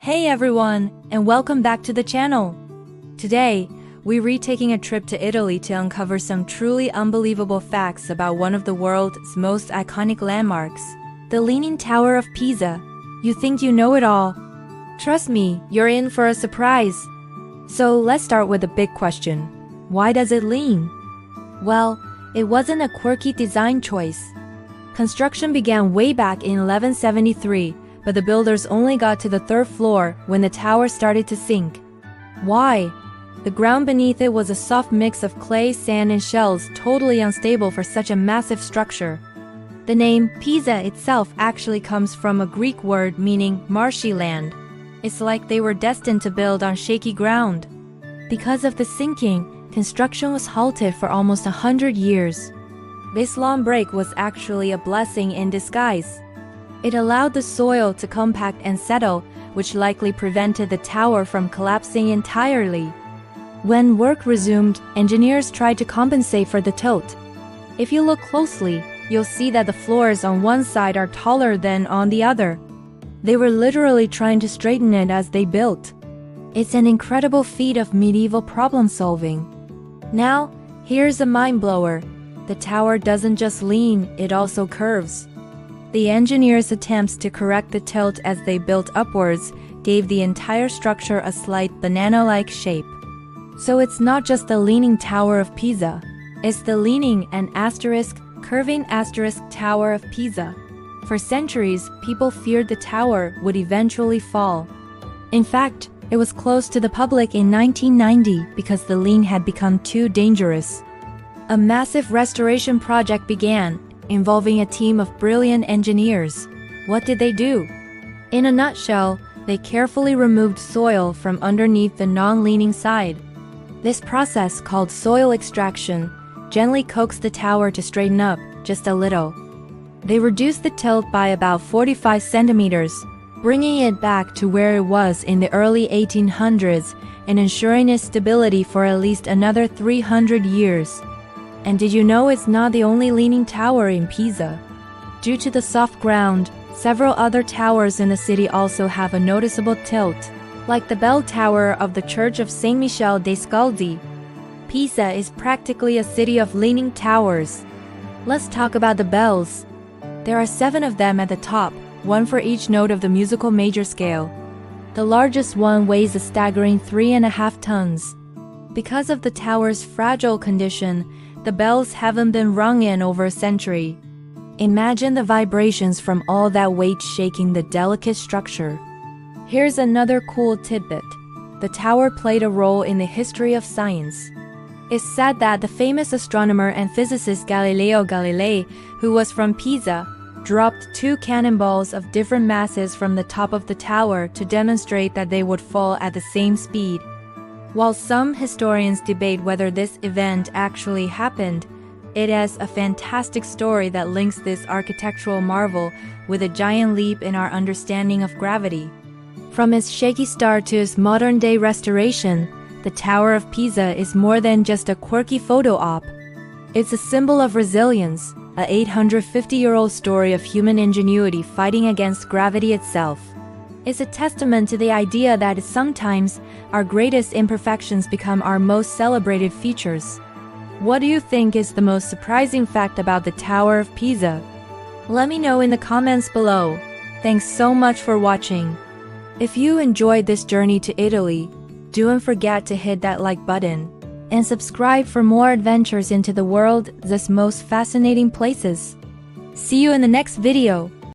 Hey everyone, and welcome back to the channel. Today, we're taking a trip to Italy to uncover some truly unbelievable facts about one of the world's most iconic landmarks, the Leaning Tower of Pisa. You think you know it all? Trust me, you're in for a surprise. So let's start with the big question. Why does it lean? Well, it wasn't a quirky design choice. Construction began way back in 1173, but the builders only got to the third floor when the tower started to sink. Why? The ground beneath it was a soft mix of clay, sand, and shells, totally unstable for such a massive structure. The name Pisa itself actually comes from a Greek word meaning marshy land. It's like they were destined to build on shaky ground. Because of the sinking, construction was halted for almost 100 years. This long break was actually a blessing in disguise. It allowed the soil to compact and settle, which likely prevented the tower from collapsing entirely. When work resumed, engineers tried to compensate for the tilt. If you look closely, you'll see that the floors on one side are taller than on the other. They were literally trying to straighten it as they built. It's an incredible feat of medieval problem solving. Now, here's a mind blower. The tower doesn't just lean, it also curves. The engineers' attempts to correct the tilt as they built upwards gave the entire structure a slight banana-like shape. So it's not just the Leaning Tower of Pisa, it's the leaning and curving Tower of Pisa. For centuries, people feared the tower would eventually fall. In fact, it was closed to the public in 1990 because the lean had become too dangerous. A massive restoration project began, involving a team of brilliant engineers. What did they do? In a nutshell, they carefully removed soil from underneath the non-leaning side. This process, called soil extraction, gently coaxed the tower to straighten up just a little. They reduced the tilt by about 45 centimeters, bringing it back to where it was in the early 1800s and ensuring its stability for at least another 300 years. And did you know it's not the only leaning tower in Pisa? Due to the soft ground, several other towers in the city also have a noticeable tilt, like the bell tower of the Church of Saint Michele dei Scaldi. Pisa is practically a city of leaning towers. Let's talk about the bells. There are 7 of them at the top, one for each note of the musical major scale. The largest one weighs a staggering 3.5 tons. Because of the tower's fragile condition, the bells haven't been rung in over a century. Imagine the vibrations from all that weight shaking the delicate structure. Here's another cool tidbit. The tower played a role in the history of science. It's said that the famous astronomer and physicist Galileo Galilei, who was from Pisa, dropped 2 cannonballs of different masses from the top of the tower to demonstrate that they would fall at the same speed. While some historians debate whether this event actually happened, it is a fantastic story that links this architectural marvel with a giant leap in our understanding of gravity. From its shaky start to its modern-day restoration, the Tower of Pisa is more than just a quirky photo op. It's a symbol of resilience, a 850-year-old story of human ingenuity fighting against gravity itself. It's a testament to the idea that sometimes our greatest imperfections become our most celebrated features. What do you think is the most surprising fact about the Tower of Pisa? Let me know in the comments below. Thanks so much for watching. If you enjoyed this journey to Italy, don't forget to hit that like button and subscribe for more adventures into the world's most fascinating places. See you in the next video.